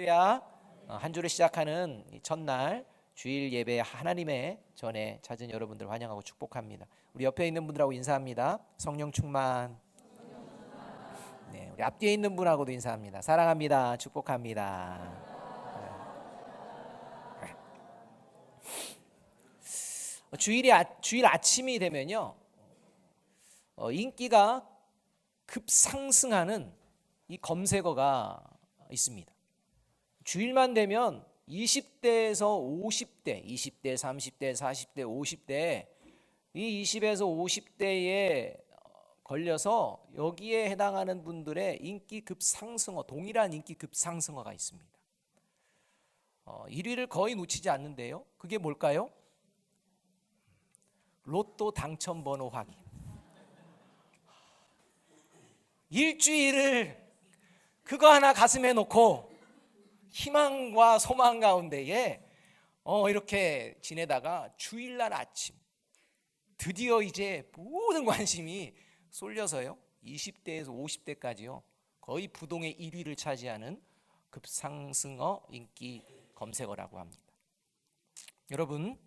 할렐루야. 한 주를 시작하는 이 첫날 주일 예배 하나님의 전에 찾은 여러분들 환영하고 축복합니다. 우리 옆에 있는 분들하고 인사합니다. 성령 충만. 네, 우리 앞뒤에 있는 분하고도 인사합니다. 사랑합니다. 축복합니다. 주일 아침이 되면요, 인기가 급상승하는 이 검색어가 있습니다. 주일만 되면 20대에서 50대, 20대, 30대, 40대, 50대, 이 20에서 50대에 걸려서 여기에 해당하는 분들의 인기 급상승어, 동일한 인기 급상승어가 있습니다. 1위를 거의 놓치지 않는데요. 그게 뭘까요? 로또 당첨번호 확인. 일주일을 그거 하나 가슴에 놓고 희망과 소망 가운데에 이렇게 지내다가 주일날 아침 드디어 이제 모든 관심이 쏠려서요, 20대에서 50대까지요 거의 부동의 1위를 차지하는 급상승어 인기 검색어라고 합니다. 여러분,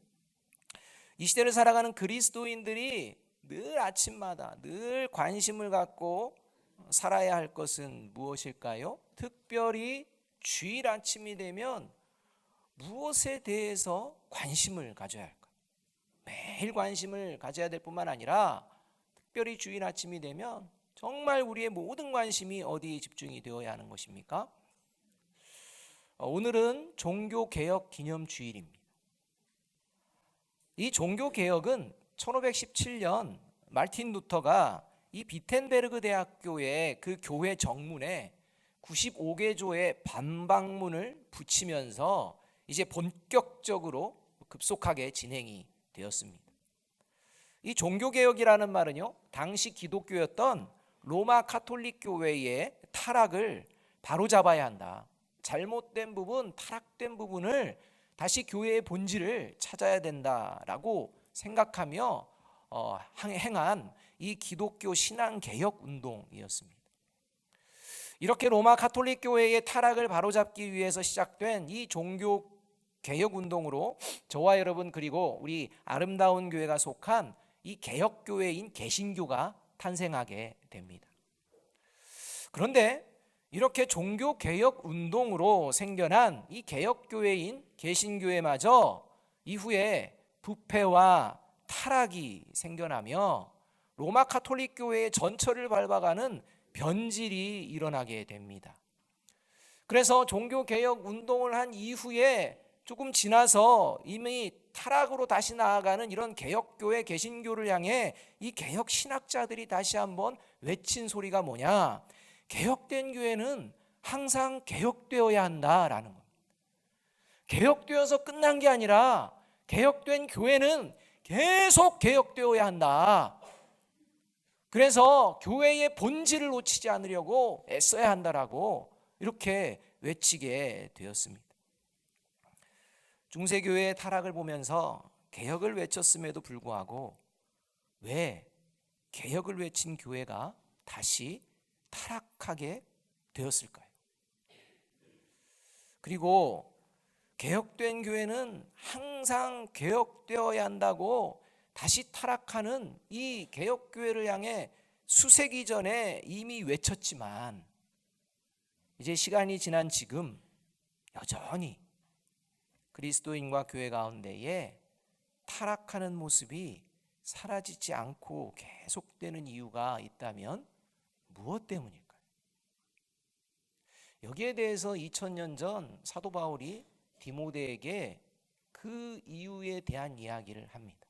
이 시대를 살아가는 그리스도인들이 늘 아침마다 늘 관심을 갖고 살아야 할 것은 무엇일까요? 특별히 주일 아침이 되면 무엇에 대해서 관심을 가져야 할까? 매일 관심을 가져야 될 뿐만 아니라 특별히 주일 아침이 되면 정말 우리의 모든 관심이 어디에 집중이 되어야 하는 것입니까? 오늘은 종교개혁 기념주일입니다. 이 종교개혁은 1517년 마르틴 루터가 이 비텐베르그 대학교의 그 교회 정문에 95개조의 반박문을 붙이면서 이제 본격적으로 급속하게 진행이 되었습니다. 이 종교개혁이라는 말은요, 당시 기독교였던 로마 카톨릭 교회의 타락을 바로잡아야 한다. 잘못된 부분, 타락된 부분을 다시 교회의 본질을 찾아야 된다라고 생각하며 행한 이 기독교 신앙개혁 운동이었습니다. 이렇게 로마 카톨릭 교회의 타락을 바로잡기 위해서 시작된 이 종교개혁 운동으로 저와 여러분 그리고 우리 아름다운 교회가 속한 이 개혁교회인 개신교가 탄생하게 됩니다. 그런데 이렇게 종교개혁 운동으로 생겨난 이 개혁교회인 개신교회마저 이후에 부패와 타락이 생겨나며 로마 카톨릭 교회의 전철을 밟아가는 변질이 일어나게 됩니다. 그래서 종교개혁 운동을 한 이후에 조금 지나서 이미 타락으로 다시 나아가는 이런 개혁교회 개신교를 향해 이 개혁 신학자들이 다시 한번 외친 소리가 뭐냐? 개혁된 교회는 항상 개혁되어야 한다라는 겁니다. 개혁되어서 끝난 게 아니라 개혁된 교회는 계속 개혁되어야 한다. 그래서 교회의 본질을 놓치지 않으려고 애써야 한다라고 이렇게 외치게 되었습니다. 중세교회의 타락을 보면서 개혁을 외쳤음에도 불구하고 왜 개혁을 외친 교회가 다시 타락하게 되었을까요? 그리고 개혁된 교회는 항상 개혁되어야 한다고 다시 타락하는 이 개혁교회를 향해 수세기 전에 이미 외쳤지만 이제 시간이 지난 지금 여전히 그리스도인과 교회 가운데에 타락하는 모습이 사라지지 않고 계속되는 이유가 있다면 무엇 때문일까요? 여기에 대해서 2000년 전 사도 바울이 디모데에게 그 이유에 대한 이야기를 합니다.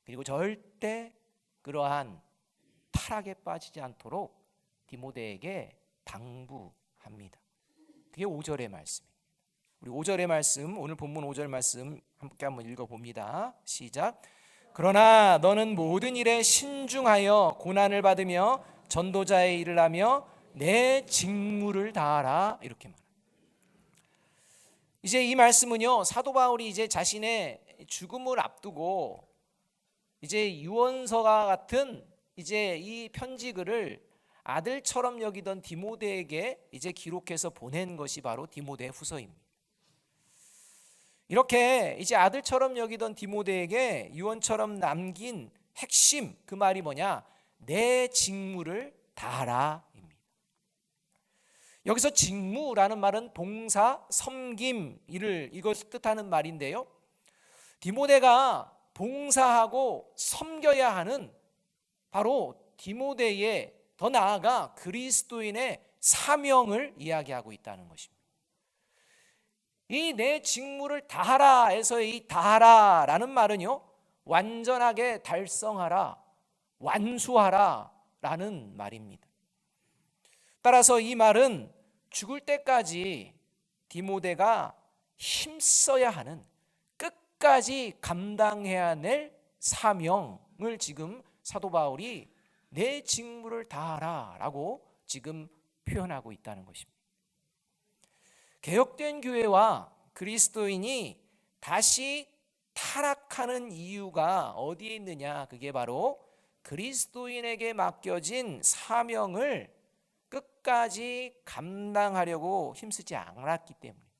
그리고 절대 그러한 타락에 빠지지 않도록 디모데에게 당부합니다. 그게 5절의 말씀입니다. 우리 5절의 말씀, 오늘 본문 5절 말씀 함께 한번 읽어봅니다. 시작. 그러나 너는 모든 일에 신중하여 고난을 받으며 전도자의 일을 하며 내 직무를 다하라. 이렇게 말합니다. 이제 이 말씀은요, 사도 바울이 이제 자신의 죽음을 앞두고 이제 유언서가 같은 이제 이 편지글을 아들처럼 여기던 디모데에게 이제 기록해서 보낸 것이 바로 디모데 후서입니다. 이렇게 이제 아들처럼 여기던 디모데에게 유언처럼 남긴 핵심, 그 말이 뭐냐? 내 직무를 다하라 입니다. 여기서 직무라는 말은 동사, 섬김, 이것을 뜻하는 말인데요, 디모데가 봉사하고 섬겨야 하는 바로 디모데의, 더 나아가 그리스도인의 사명을 이야기하고 있다는 것입니다. 이 내 직무를 다하라 해서 이 다하라라는 말은요, 완전하게 달성하라, 완수하라 라는 말입니다. 따라서 이 말은 죽을 때까지 디모데가 힘써야 하는, 끝까지 감당해야 될 사명을 지금 사도 바울이 내 직무를 다하라 라고 지금 표현하고 있다는 것입니다. 개혁된 교회와 그리스도인이 다시 타락하는 이유가 어디에 있느냐? 그게 바로 그리스도인에게 맡겨진 사명을 끝까지 감당하려고 힘쓰지 않았기 때문입니다.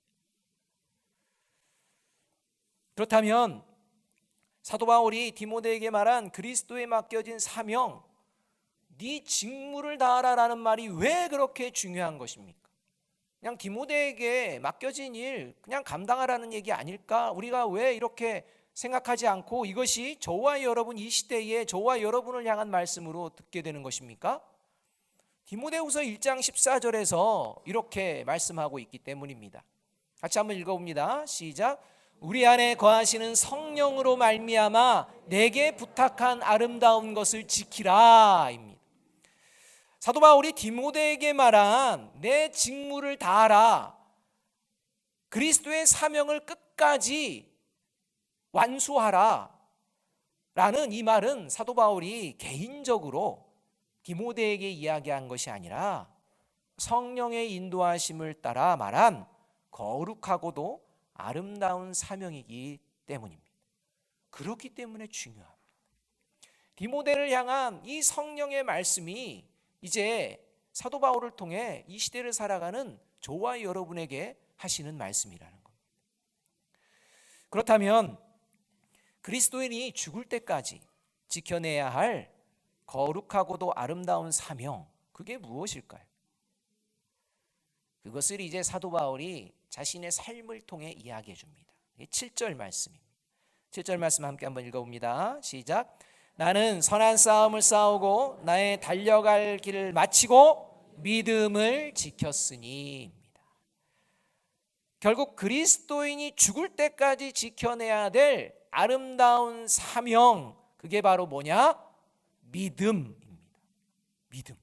그렇다면 사도 바울이 디모데에게 말한 그리스도에 맡겨진 사명, 네 직무를 다하라라는 말이 왜 그렇게 중요한 것입니까? 그냥 디모데에게 맡겨진 일 그냥 감당하라는 얘기 아닐까? 우리가 왜 이렇게 생각하지 않고 이것이 저와 여러분, 이 시대에 저와 여러분을 향한 말씀으로 듣게 되는 것입니까? 디모데후서 1장 14절에서 이렇게 말씀하고 있기 때문입니다. 같이 한번 읽어봅니다. 시작. 우리 안에 거하시는 성령으로 말미암아 내게 부탁한 아름다운 것을 지키라 입니다. 사도 바울이 디모데에게 말한 내 직무를 다하라, 그리스도의 사명을 끝까지 완수하라 라는 이 말은 사도 바울이 개인적으로 디모데에게 이야기한 것이 아니라 성령의 인도하심을 따라 말한 거룩하고도 아름다운 사명이기 때문입니다. 그렇기 때문에 중요합니다. 디모데를 향한 이 성령의 말씀이 이제 사도 바울을 통해 이 시대를 살아가는 저와 여러분에게 하시는 말씀이라는 겁니다. 그렇다면 그리스도인이 죽을 때까지 지켜내야 할 거룩하고도 아름다운 사명, 그게 무엇일까요? 그것을 이제 사도 바울이 자신의 삶을 통해 이야기해 줍니다. 7절 말씀입니다. 7절 말씀 함께 한번 읽어봅니다. 시작. 나는 선한 싸움을 싸우고 나의 달려갈 길을 마치고 믿음을 지켰으니. 결국 그리스도인이 죽을 때까지 지켜내야 될 아름다운 사명, 그게 바로 뭐냐? 믿음입니다. 믿음.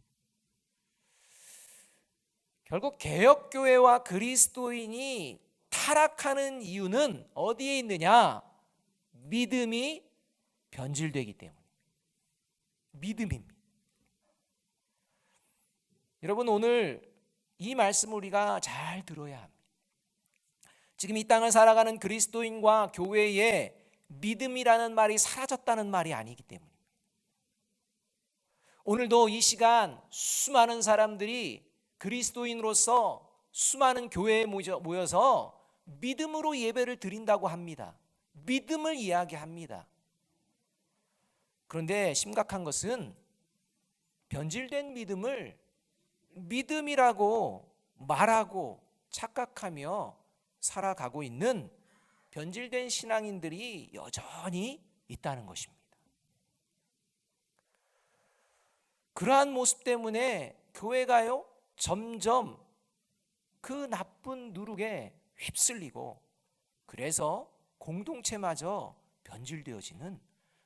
결국 개혁교회와 그리스도인이 타락하는 이유는 어디에 있느냐? 믿음이 변질되기 때문입니다. 믿음입니다. 여러분, 오늘 이 말씀을 우리가 잘 들어야 합니다. 지금 이 땅을 살아가는 그리스도인과 교회에 믿음이라는 말이 사라졌다는 말이 아니기 때문입니다. 오늘도 이 시간 수많은 사람들이 그리스도인으로서 수많은 교회에 모여서 믿음으로 예배를 드린다고 합니다. 믿음을 이야기합니다. 그런데 심각한 것은 변질된 믿음을 믿음이라고 말하고 착각하며 살아가고 있는 변질된 신앙인들이 여전히 있다는 것입니다. 그러한 모습 때문에 교회가요, 점점 그 나쁜 누룩에 휩쓸리고, 그래서 공동체마저 변질되어지는,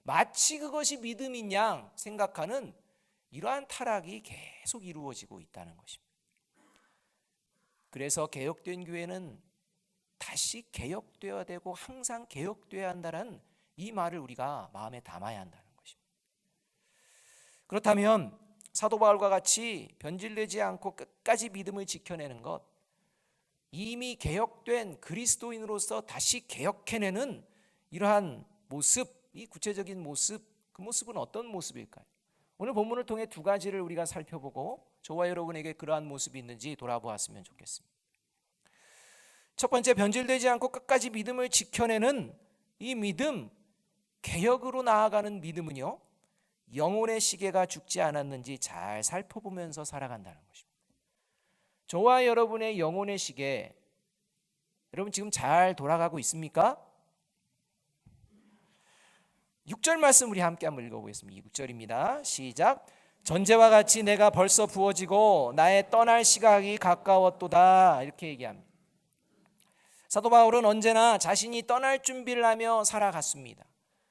마치 그것이 믿음인 양 생각하는 이러한 타락이 계속 이루어지고 있다는 것입니다. 그래서 개혁된 교회는 다시 개혁되어야 되고 항상 개혁되어야 한다는 이 말을 우리가 마음에 담아야 한다는 것입니다. 그렇다면 사도 바울과 같이 변질되지 않고 끝까지 믿음을 지켜내는 것, 이미 개혁된 그리스도인으로서 다시 개혁해내는 이러한 모습, 이 구체적인 모습, 그 모습은 어떤 모습일까요? 오늘 본문을 통해 두 가지를 우리가 살펴보고 저와 여러분에게 그러한 모습이 있는지 돌아보았으면 좋겠습니다. 첫 번째, 변질되지 않고 끝까지 믿음을 지켜내는 이 믿음, 개혁으로 나아가는 믿음은요, 영혼의 시계가 죽지 않았는지 잘 살펴보면서 살아간다는 것입니다. 저와 여러분의 영혼의 시계, 여러분 지금 잘 돌아가고 있습니까? 6절 말씀 우리 함께 한번 읽어보겠습니다. 6절입니다. 시작. 전제와 같이 내가 벌써 부어지고 나의 떠날 시각이 가까웠도다. 이렇게 얘기합니다. 사도 바울은 언제나 자신이 떠날 준비를 하며 살아갔습니다.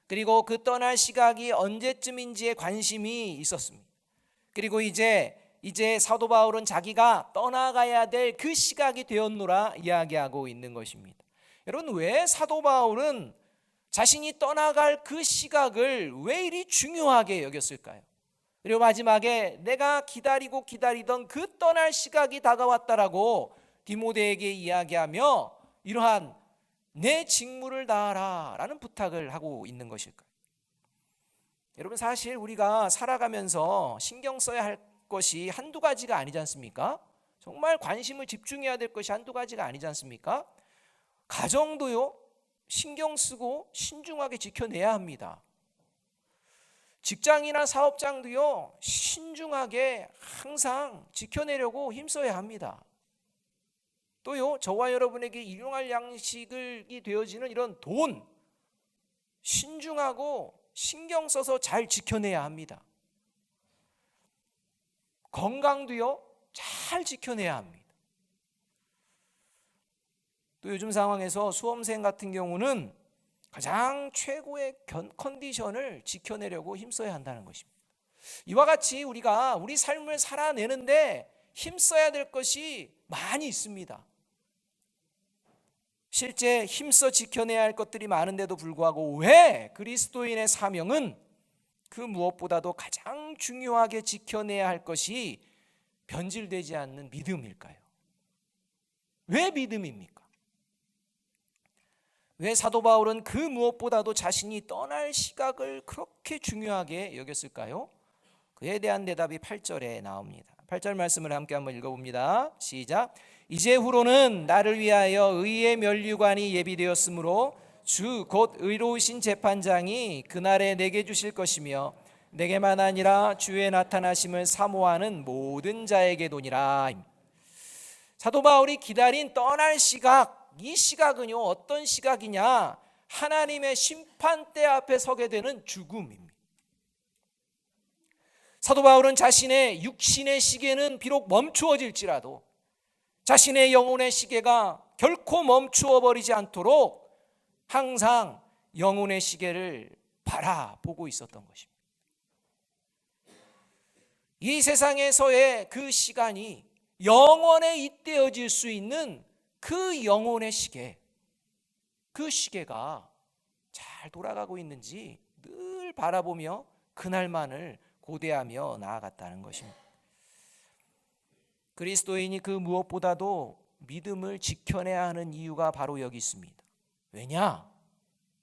그리고 그 떠날 시각이 언제쯤인지에 관심이 있었습니다. 그리고 이제 사도 바울은 자기가 떠나가야 될 그 시각이 되었노라 이야기하고 있는 것입니다. 여러분, 왜 사도 바울은 자신이 떠나갈 그 시각을 왜 이리 중요하게 여겼을까요? 그리고 마지막에 내가 기다리고 기다리던 그 떠날 시각이 다가왔다라고 디모데에게 이야기하며 이러한 내 직무를 다하라 라는 부탁을 하고 있는 것일까요? 여러분, 사실 우리가 살아가면서 신경 써야 할 것이 한두 가지가 아니지 않습니까? 정말 관심을 집중해야 될 것이 한두 가지가 아니지 않습니까? 가정도요, 신경 쓰고 신중하게 지켜내야 합니다. 직장이나 사업장도요, 신중하게 항상 지켜내려고 힘써야 합니다. 또요, 저와 여러분에게 일용할 양식이 되어지는 이런 돈, 신중하고 신경 써서 잘 지켜내야 합니다. 건강도요, 잘 지켜내야 합니다. 또 요즘 상황에서 수험생 같은 경우는 가장 최고의 컨디션을 지켜내려고 힘써야 한다는 것입니다. 이와 같이 우리가 우리 삶을 살아내는데 힘써야 될 것이 많이 있습니다. 실제 힘써 지켜내야 할 것들이 많은데도 불구하고 왜 그리스도인의 사명은 그 무엇보다도 가장 중요하게 지켜내야 할 것이 변질되지 않는 믿음일까요? 왜 믿음입니까? 왜 사도 바울은 그 무엇보다도 자신이 떠날 시각을 그렇게 중요하게 여겼을까요? 그에 대한 대답이 8절에 나옵니다. 8절 말씀을 함께 한번 읽어봅니다. 시작. 이제후로는 나를 위하여 의의 면류관이 예비되었으므로 주 곧 의로우신 재판장이 그날에 내게 주실 것이며 내게만 아니라 주의 나타나심을 사모하는 모든 자에게도니라. 사도 바울이 기다린 떠날 시각, 이 시각은요, 어떤 시각이냐? 하나님의 심판대 앞에 서게 되는 죽음입니다. 사도 바울은 자신의 육신의 시계는 비록 멈추어질지라도 자신의 영혼의 시계가 결코 멈추어 버리지 않도록 항상 영혼의 시계를 바라보고 있었던 것입니다. 이 세상에서의 그 시간이 영원에 잇대어질 수 있는 그 영혼의 시계, 그 시계가 잘 돌아가고 있는지 늘 바라보며 그날만을 고대하며 나아갔다는 것입니다. 그리스도인이 그 무엇보다도 믿음을 지켜내야 하는 이유가 바로 여기 있습니다. 왜냐?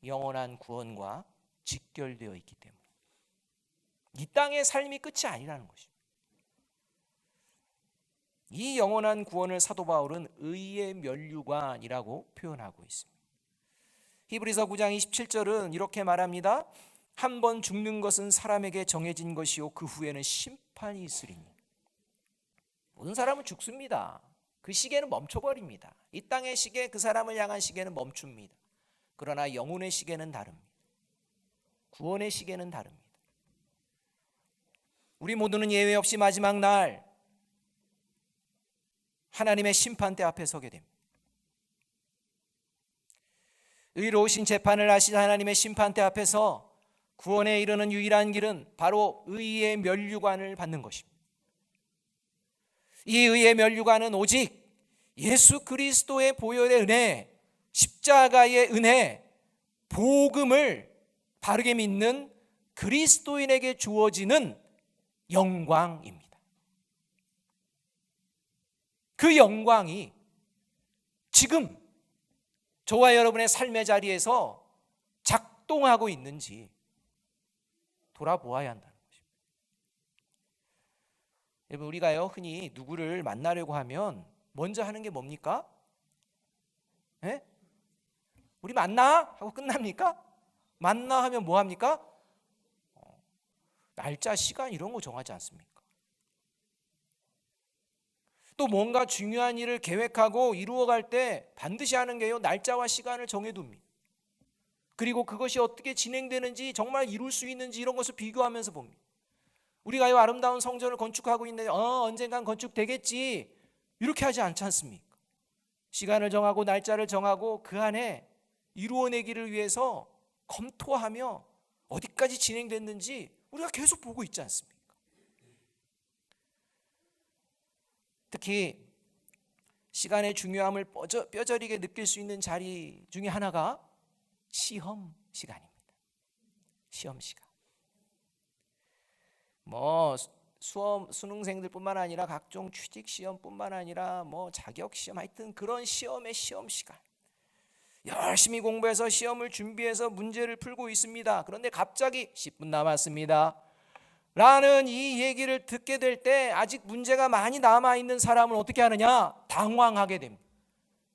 영원한 구원과 직결되어 있기 때문에. 이 땅의 삶이 끝이 아니라는 것입니다. 이 영원한 구원을 사도 바울은 의의 면류관이라고 표현하고 있습니다. 히브리서 9장 27절은 이렇게 말합니다. 한 번 죽는 것은 사람에게 정해진 것이요 그 후에는 심판이 있으리니. 모든 사람은 죽습니다. 그 시계는 멈춰버립니다. 이 땅의 시계, 그 사람을 향한 시계는 멈춥니다. 그러나 영혼의 시계는 다릅니다. 구원의 시계는 다릅니다. 우리 모두는 예외 없이 마지막 날 하나님의 심판대 앞에 서게 됩니다. 의로우신 재판을 하신 하나님의 심판대 앞에서 구원에 이르는 유일한 길은 바로 의의 면류관을 받는 것입니다. 이 의의 면류관은 오직 예수 그리스도의 보혈의 은혜, 십자가의 은혜, 복음을 바르게 믿는 그리스도인에게 주어지는 영광입니다. 그 영광이 지금 저와 여러분의 삶의 자리에서 작동하고 있는지 돌아보아야 한다는 것입니다. 여러분, 우리가요 흔히 누구를 만나려고 하면 먼저 하는 게 뭡니까? 예? 우리 만나? 하고 끝납니까? 만나 하면 뭐 합니까? 날짜, 시간 이런 거 정하지 않습니까? 또 뭔가 중요한 일을 계획하고 이루어갈 때 반드시 하는 게요, 날짜와 시간을 정해둡니다. 그리고 그것이 어떻게 진행되는지, 정말 이룰 수 있는지 이런 것을 비교하면서 봅니다. 우리가요 아름다운 성전을 건축하고 있는데 언젠간 건축되겠지 이렇게 하지 않지 않습니까? 시간을 정하고 날짜를 정하고 그 안에 이루어내기를 위해서 검토하며 어디까지 진행됐는지 우리가 계속 보고 있지 않습니까? 특히 시간의 중요함을 뼈저리게 느낄 수 있는 자리 중에 하나가 시험 시간입니다. 시험 시간. 수능생들뿐만 아니라 각종 취직 시험뿐만 아니라 자격 시험, 하여튼 그런 시험의 시험 시간. 열심히 공부해서 시험을 준비해서 문제를 풀고 있습니다. 그런데 갑자기 10분 남았습니다 라는 이 얘기를 듣게 될 때 아직 문제가 많이 남아있는 사람은 어떻게 하느냐? 당황하게 됩니다.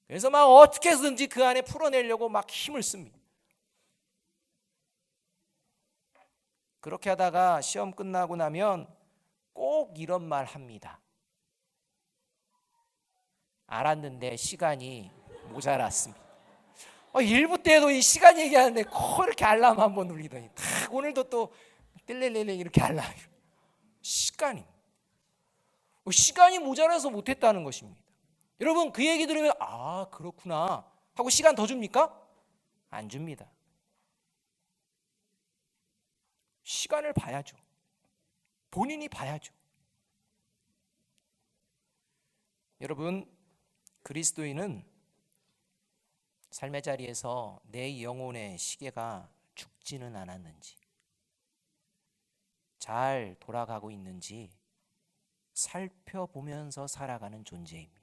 그래서 막 어떻게 해서든지 그 안에 풀어내려고 막 힘을 씁니다. 그렇게 하다가 시험 끝나고 나면 꼭 이런 말 합니다. 알았는데 시간이 모자랐습니다. 1부 때도 이 시간 얘기하는데 꼭 이렇게 알람 한번 울리더니 딱 오늘도 또 뜰레레레 이렇게 알람. 시간이 모자라서 못했다는 것입니다. 여러분, 그 얘기 들으면 그렇구나 하고 시간 더 줍니까? 안 줍니다. 시간을 봐야죠. 본인이 봐야죠. 여러분, 그리스도인은 삶의 자리에서 내 영혼의 시계가 죽지는 않았는지, 잘 돌아가고 있는지 살펴보면서 살아가는 존재입니다.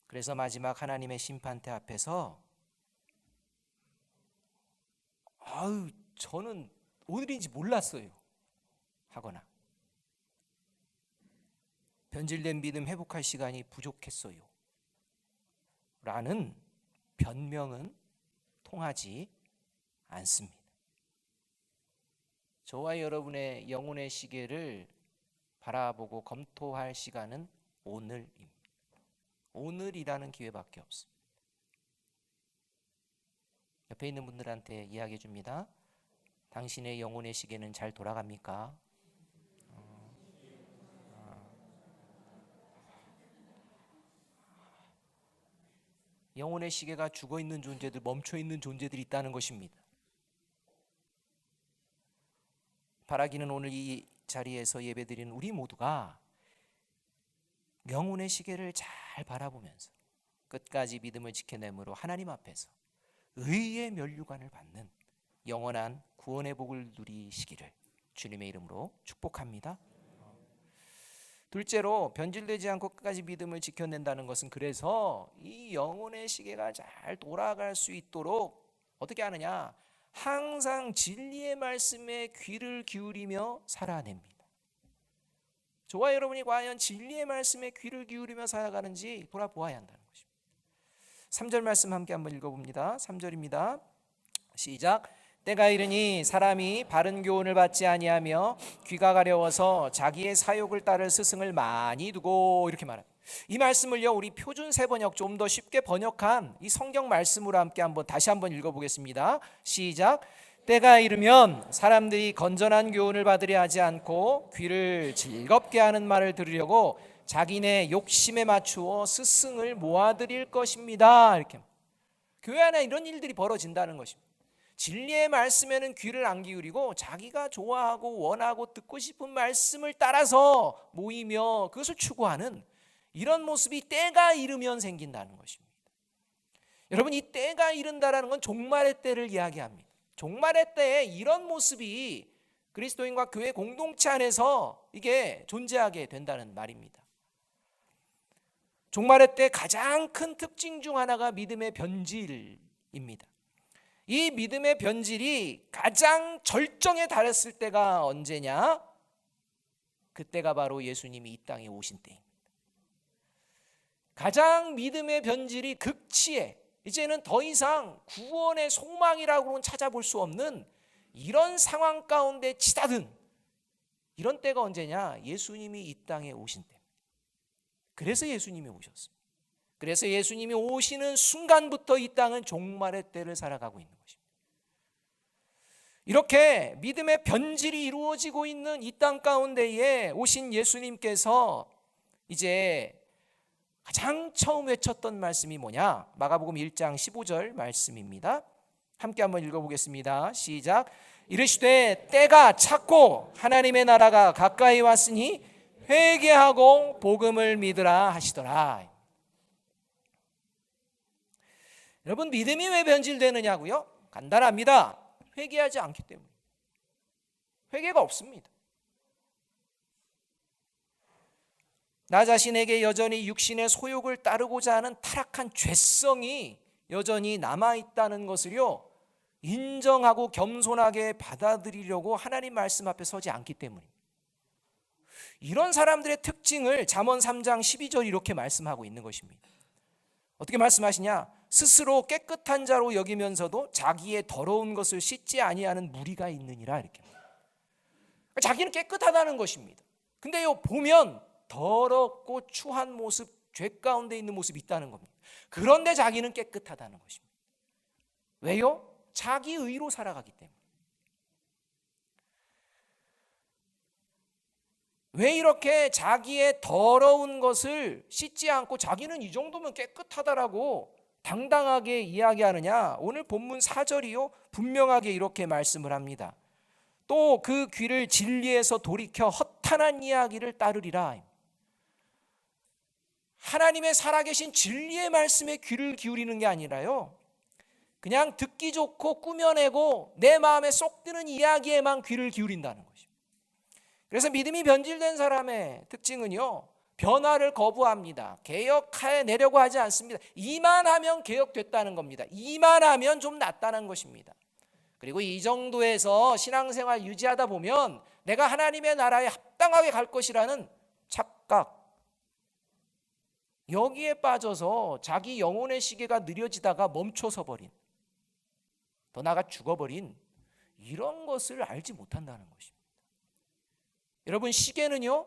그래서 마지막 하나님의 심판대 앞에서 저는 오늘인지 몰랐어요 하거나 변질된 믿음 회복할 시간이 부족했어요 라는 변명은 통하지 않습니다. 저와 여러분의 영혼의 시계를 바라보고 검토할 시간은 오늘입니다. 오늘이라는 기회밖에 없습니다. 옆에 있는 분들한테 이야기해 줍니다. 당신의 영혼의 시계는 잘 돌아갑니까? 영혼의 시계가 죽어있는 존재들, 멈춰있는 존재들이 있다는 것입니다. 바라기는 오늘 이 자리에서 예배드리는 우리 모두가 영혼의 시계를 잘 바라보면서 끝까지 믿음을 지켜내므로 하나님 앞에서 의의 면류관을 받는 영원한 구원의 복을 누리시기를 주님의 이름으로 축복합니다. 둘째로, 변질되지 않고 끝까지 믿음을 지켜낸다는 것은 그래서 이 영혼의 시계가 잘 돌아갈 수 있도록 어떻게 하느냐? 항상 진리의 말씀에 귀를 기울이며 살아냅니다. 저와 여러분이 과연 진리의 말씀에 귀를 기울이며 살아가는지 돌아보아야 한다는 것입니다. 3절 말씀 함께 한번 읽어봅니다. 3절입니다. 시작. 때가 이르니 사람이 바른 교훈을 받지 아니하며 귀가 가려워서 자기의 사욕을 따를 스승을 많이 두고, 이렇게 말합니다. 이 말씀을요 우리 표준 세번역, 좀 더 쉽게 번역한 이 성경 말씀으로 함께 다시 한번 읽어보겠습니다. 시작. 때가 이르면 사람들이 건전한 교훈을 받으려 하지 않고 귀를 즐겁게 하는 말을 들으려고 자기네 욕심에 맞추어 스승을 모아들일 것입니다. 이렇게 교회 안에 이런 일들이 벌어진다는 것입니다. 진리의 말씀에는 귀를 안 기울이고 자기가 좋아하고 원하고 듣고 싶은 말씀을 따라서 모이며 그것을 추구하는 이런 모습이 때가 이르면 생긴다는 것입니다. 여러분, 이 때가 이른다라는 건 종말의 때를 이야기합니다. 종말의 때에 이런 모습이 그리스도인과 교회 공동체 안에서 이게 존재하게 된다는 말입니다. 종말의 때 가장 큰 특징 중 하나가 믿음의 변질입니다. 이 믿음의 변질이 가장 절정에 달했을 때가 언제냐? 그때가 바로 예수님이 이 땅에 오신 때입니다. 가장 믿음의 변질이 극치에, 이제는 더 이상 구원의 소망이라고는 찾아볼 수 없는 이런 상황 가운데 치닫은 이런 때가 언제냐? 예수님이 이 땅에 오신 때. 그래서 예수님이 오셨습니다. 그래서 예수님이 오시는 순간부터 이 땅은 종말의 때를 살아가고 있는 것입니다. 이렇게 믿음의 변질이 이루어지고 있는 이 땅 가운데에 오신 예수님께서 이제 가장 처음 외쳤던 말씀이 뭐냐? 마가복음 1장 15절 말씀입니다. 함께 한번 읽어보겠습니다. 시작. 이르시되 때가 찼고 하나님의 나라가 가까이 왔으니 회개하고 복음을 믿으라 하시더라. 여러분, 믿음이 왜 변질되느냐고요? 간단합니다. 회개하지 않기 때문에. 회개가 없습니다. 나 자신에게 여전히 육신의 소욕을 따르고자 하는 타락한 죄성이 여전히 남아있다는 것을요, 인정하고 겸손하게 받아들이려고 하나님 말씀 앞에 서지 않기 때문입니다. 이런 사람들의 특징을 잠언 3장 12절 이렇게 말씀하고 있는 것입니다. 어떻게 말씀하시냐? 스스로 깨끗한 자로 여기면서도 자기의 더러운 것을 씻지 아니하는 무리가 있느니라. 이렇게. 자기는 깨끗하다는 것입니다. 근데요, 보면 더럽고 추한 모습, 죄 가운데 있는 모습이 있다는 겁니다. 그런데 자기는 깨끗하다는 것입니다. 왜요? 자기 의로 살아가기 때문에. 왜 이렇게 자기의 더러운 것을 씻지 않고 자기는 이 정도면 깨끗하다라고 당당하게 이야기하느냐? 오늘 본문 4절이요, 분명하게 이렇게 말씀을 합니다. 또 그 귀를 진리에서 돌이켜 허탄한 이야기를 따르리라. 하나님의 살아계신 진리의 말씀에 귀를 기울이는 게 아니라요, 그냥 듣기 좋고 꾸며내고 내 마음에 쏙 드는 이야기에만 귀를 기울인다는 것입니다. 그래서 믿음이 변질된 사람의 특징은요, 변화를 거부합니다. 개혁해내려고 하지 않습니다. 이만하면 개혁됐다는 겁니다. 이만하면 좀 낫다는 것입니다. 그리고 이 정도에서 신앙생활 유지하다 보면 내가 하나님의 나라에 합당하게 갈 것이라는 착각, 여기에 빠져서 자기 영혼의 시계가 느려지다가 멈춰서 버린, 더 나아가 죽어버린 이런 것을 알지 못한다는 것입니다. 여러분, 시계는요,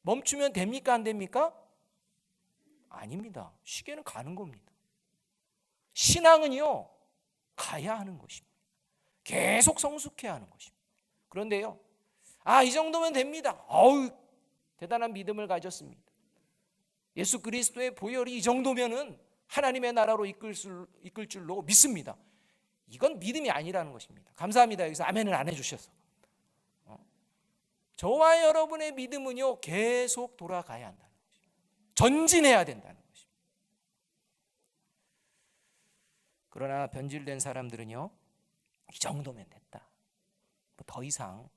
멈추면 됩니까? 안 됩니까? 아닙니다. 시계는 가는 겁니다. 신앙은요, 가야 하는 것입니다. 계속 성숙해야 하는 것입니다. 그런데요, 이 정도면 됩니다. 대단한 믿음을 가졌습니다. 예수 그리스도의 보혈이 이 정도면은 하나님의 나라로 이끌 줄로 믿습니다. 이건 믿음이 아니라는 것입니다. 감사합니다. 여기서 아멘을 안 해주셔서. 저와 여러분의 믿음은요, 계속 돌아가야 한다는 것입니다. 전진해야 된다는 것입니다. 그러나 변질된 사람들은요, 이 정도면 됐다, 더 이상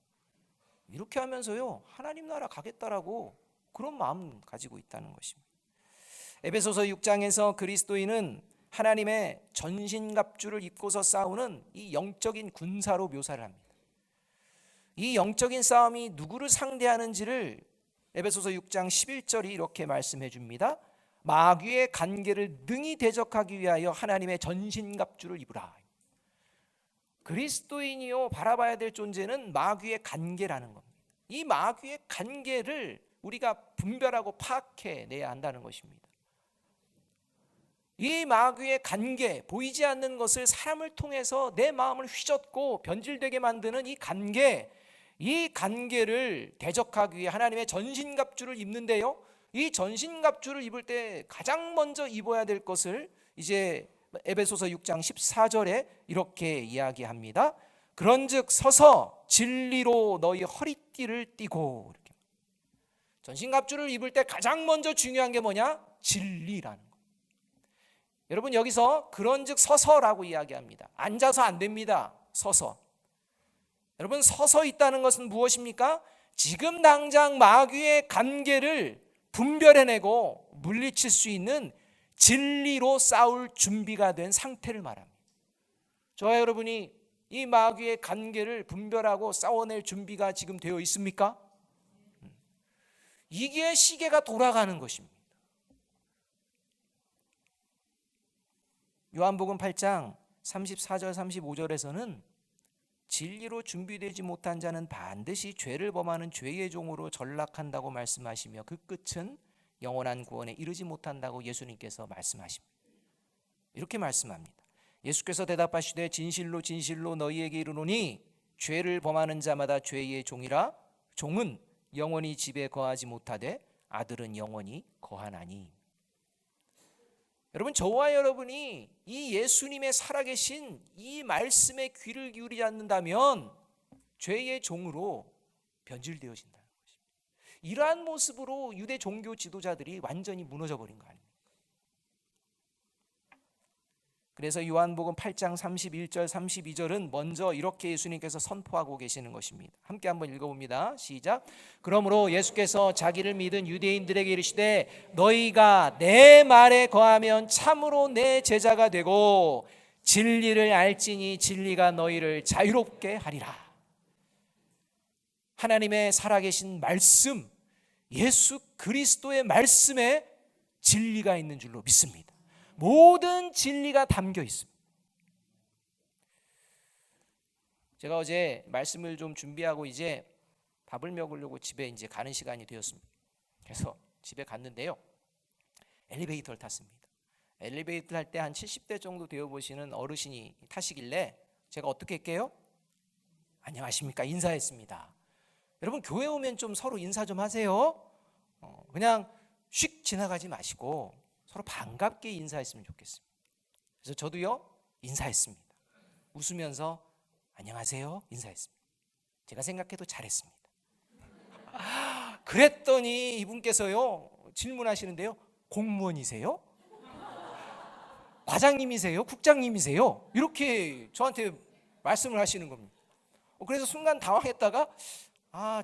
이렇게 하면서요, 하나님 나라 가겠다라고 그런 마음 가지고 있다는 것입니다. 에베소서 6장에서 그리스도인은 하나님의 전신갑주를 입고서 싸우는 이 영적인 군사로 묘사를 합니다. 이 영적인 싸움이 누구를 상대하는지를 에베소서 6장 11절이 이렇게 말씀해 줍니다. 마귀의 간계를 능히 대적하기 위하여 하나님의 전신갑주를 입으라. 그리스도인이요, 바라봐야 될 존재는 마귀의 간계라는 겁니다. 이 마귀의 간계를 우리가 분별하고 파악해내야 한다는 것입니다. 이 마귀의 간계, 보이지 않는 것을 사람을 통해서 내 마음을 휘젓고 변질되게 만드는 이 간계를 대적하기 위해 하나님의 전신갑주를 입는데요, 이 전신갑주를 입을 때 가장 먼저 입어야 될 것을 이제 에베소서 6장 14절에 이렇게 이야기합니다. 그런즉 서서 진리로 너희 허리띠를 띠고. 이렇게. 전신갑주를 입을 때 가장 먼저 중요한 게 뭐냐? 진리라는 거. 여러분, 여기서 그런즉 서서라고 이야기합니다. 앉아서 안 됩니다. 서서. 여러분, 서서 있다는 것은 무엇입니까? 지금 당장 마귀의 간계를 분별해내고 물리칠 수 있는 진리로 싸울 준비가 된 상태를 말합니다. 저와 여러분이 이 마귀의 간계를 분별하고 싸워낼 준비가 지금 되어 있습니까? 이게 시계가 돌아가는 것입니다. 요한복음 8장 34절 35절에서는 진리로 준비되지 못한 자는 반드시 죄를 범하는 죄의 종으로 전락한다고 말씀하시며 그 끝은 영원한 구원에 이르지 못한다고 예수님께서 말씀하십니다. 이렇게 말씀합니다. 예수께서 대답하시되 진실로 진실로 너희에게 이르노니 죄를 범하는 자마다 죄의 종이라. 종은 영원히 집에 거하지 못하되 아들은 영원히 거하나니. 여러분, 저와 여러분이 이 예수님의 살아계신 이 말씀에 귀를 기울이지 않는다면 죄의 종으로 변질되어진다는 것입니다. 이러한 모습으로 유대 종교 지도자들이 완전히 무너져 버린 거 아닙니까? 그래서 요한복음 8장 31절 32절은 먼저 이렇게 예수님께서 선포하고 계시는 것입니다. 함께 한번 읽어봅니다. 시작. 그러므로 예수께서 자기를 믿은 유대인들에게 이르시되 너희가 내 말에 거하면 참으로 내 제자가 되고 진리를 알지니 진리가 너희를 자유롭게 하리라. 하나님의 살아계신 말씀, 예수 그리스도의 말씀에 진리가 있는 줄로 믿습니다. 모든 진리가 담겨 있습니다. 제가 어제 말씀을 좀 준비하고 이제 밥을 먹으려고 집에 이제 가는 시간이 되었습니다. 그래서 집에 갔는데요, 엘리베이터를 탔습니다. 엘리베이터 할 때 한 70대 정도 되어 보시는 어르신이 타시길래 제가 어떻게 할게요? 안녕하십니까 인사했습니다. 여러분, 교회 오면 좀 서로 인사 좀 하세요. 그냥 휙 지나가지 마시고 서로 반갑게 인사했으면 좋겠습니다. 그래서 저도요 인사했습니다. 웃으면서 안녕하세요 인사했습니다. 제가 생각해도 잘했습니다. 그랬더니 이분께서요 질문하시는데요, 공무원이세요? 과장님이세요? 국장님이세요? 이렇게 저한테 말씀을 하시는 겁니다. 그래서 순간 당황했다가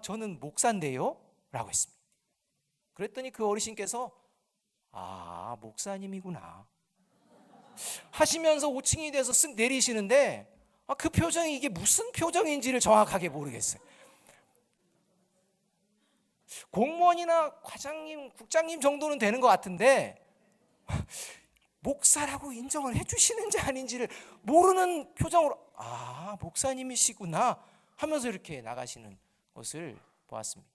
저는 목사인데요 라고 했습니다. 그랬더니 그 어르신께서 목사님이구나 하시면서 5층이 돼서 쓱 내리시는데 그 표정이 이게 무슨 표정인지를 정확하게 모르겠어요. 공무원이나 과장님, 국장님 정도는 되는 것 같은데 목사라고 인정을 해주시는지 아닌지를 모르는 표정으로 목사님이시구나 하면서 이렇게 나가시는 것을 보았습니다.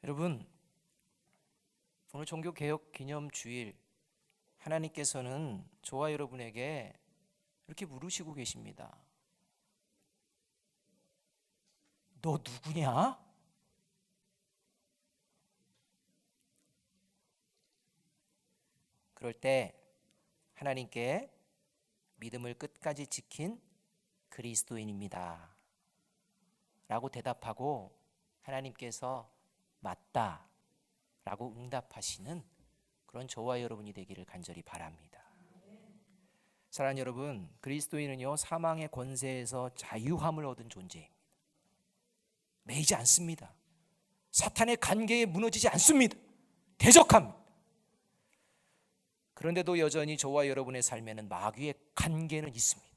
여러분, 오늘 종교개혁 기념주일, 하나님께서는 저와 여러분에게 이렇게 물으시고 계십니다. 너 누구냐? 그럴 때 하나님께 믿음을 끝까지 지킨 그리스도인입니다 라고 대답하고 하나님께서 맞다 라고 응답하시는 그런 저와 여러분이 되기를 간절히 바랍니다. 사랑하는 여러분, 그리스도인은요 사망의 권세에서 자유함을 얻은 존재입니다. 매이지 않습니다. 사탄의 관계에 무너지지 않습니다. 대적합니다. 그런데도 여전히 저와 여러분의 삶에는 마귀의 관계는 있습니다.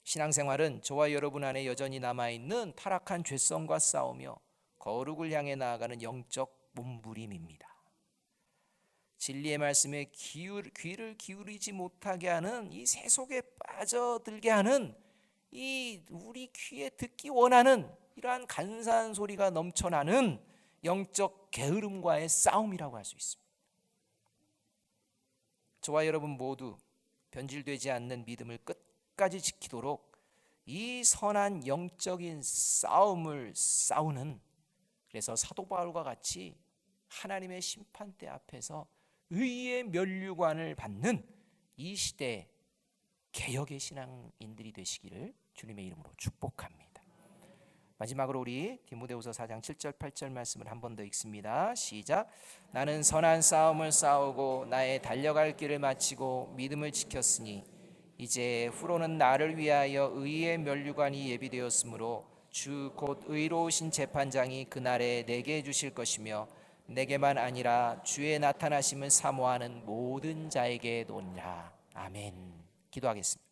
신앙생활은 저와 여러분 안에 여전히 남아있는 타락한 죄성과 싸우며 거룩을 향해 나아가는 영적 몸부림입니다. 진리의 말씀에 귀를 기울이지 못하게 하는 이 세속에 빠져들게 하는 이 우리 귀에 듣기 원하는 이러한 간사한 소리가 넘쳐나는 영적 게으름과의 싸움이라고 할 수 있습니다. 저와 여러분 모두 변질되지 않는 믿음을 끝까지 지키도록 이 선한 영적인 싸움을 싸우는, 그래서 사도 바울과 같이 하나님의 심판대 앞에서 의의 면류관을 받는 이 시대 개혁의 신앙인들이 되시기를 주님의 이름으로 축복합니다. 마지막으로 우리 디모데후서 4장 7절 8절 말씀을 한 번 더 읽습니다. 시작. 나는 선한 싸움을 싸우고 나의 달려갈 길을 마치고 믿음을 지켰으니 이제 후로는 나를 위하여 의의 면류관이 예비되었으므로 주 곧 의로우신 재판장이 그날에 내게 주실 것이며 내게만 아니라 주의 나타나심을 사모하는 모든 자에게 노니라. 아멘. 기도하겠습니다.